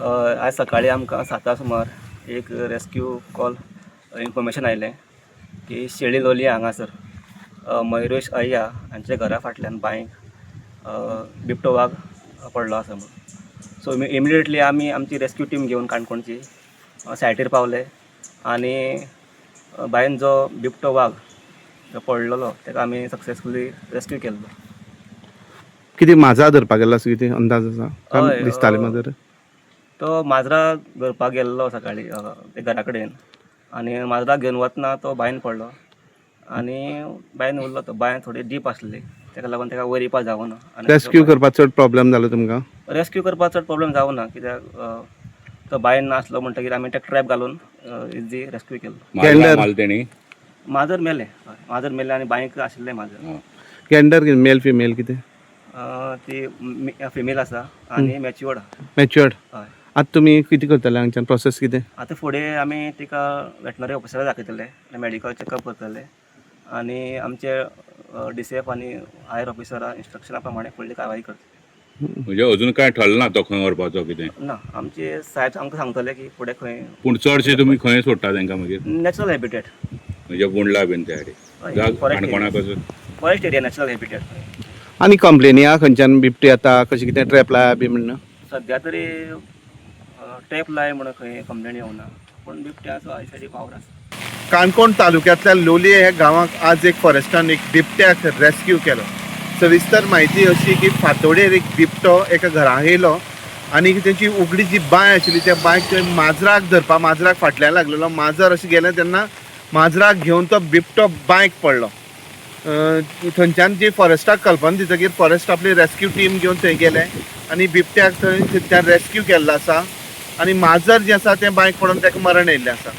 आज सकाळी आमकां 7 सुमार एक रेस्क्यू कॉल इन्फॉर्मेशन आयलें की शेळी लोलये हांगासर मयुरेश अय्या हांच्या घरा फाटल्यान बांयक बिबटो वाघ पडलो आसा म्हणून. सो इमिडिएटली आमी आमची रेस्क्यू टीम घेवन काणकोणची सायटीर पावले आनी बायन जो बिबटो वाघ जो पडलेलो ताका आमी सक्सेसफुली रेस्क्यू केल्लो. कितें माजरां धरपाक गेल्लो असो कितें अंदाज आसा? काय दिसतालें माजर तो माजरां धरपाक गेल्लो सकाळी ते घरा कडेन आनी माजराक घेवन वतना तो बांयन पडलो आनी बांयन उरलो. तो बांय थोडी डीप आसली ताका लागून ताका वयर येवपाक जावना. रेस्क्यू करपाक चड प्रॉब्लेम जालो तुमकां? रेस्क्यू करपाक चड प्रॉब्लेम जावना कित्याक तो बांयन नासलो म्हणटकीर आमी ताका ट्रॅप घालून इजी रेस्क्यू केल्लो. माजर मेलें आनी बांयक आशिल्लें माजर. गेंडर मेल फिमेल कितें? ती फिमेल आसा आनी मॅच्युअर्ड. मॅच्युअर्ड. हय. आतां तुमी कितें करतले हांगच्यान प्रोसेस कितें? आतां फुडें आमी तिका वेटनरी ऑफिसराक दाखयतले आनी मेडिकल चॅकअप करतले आनी आमचे DCF आनी हायर ऑफिसरा इंस्ट्रक्शना प्रमाणे फुडली कारवाई करतले. म्हणजे अजून काय ठरलं ना तो खंय व्हरपाचो कितें? ना, आमचे साहेब आमकां सांगतले की फुडें खंय. पूण चडशे तुमी खंय सोडटा तांकां मागीर? नॅचरल हॅबिटेट म्हणजे बोंडला बीन त्या काणकोणाक फॉरेस्ट एरिया नॅचरल हॅबिटेट. आनी कंप्लेनी आहा खंयच्यान बिबटी येता कशें कितें ट्रॅप लाया बी म्हणून? सद्या तरी ट्रॅप लाय म्हणून खंय कंप्लेन येवना पूण बिबट्याचो आय सायडीक वावर आसा. काणकोण तालुक्यांतल्या लोलये ह्या गांवांत आज एक फॉरेस्टान एक बिबट्याक रेस्क्यू केलो. सविस्तर म्हायती अशी की फातोडेर एक बिबटो एका घरांत येयलो आनी तेंची उगडी जी बांय आशिल्ली त्या बांयक माजराक धरपा माजराक फाटल्यान लागलेलो. माजर अशें गेलें तेन्ना माजराक घेवन तो बिबटो बांयक पडलो. थंयच्यान जी फॉरेस्टाक कल्पना दितकीर फॉरेस्ट आपली रेस्क्यू टीम घेवन थंय गेले आनी बिबट्याक थंयच्यान रेस्क्यू केल्लो आसा आनी माजर जें आसा तें बांयक पडून ताका मरण येयल्लें आसा.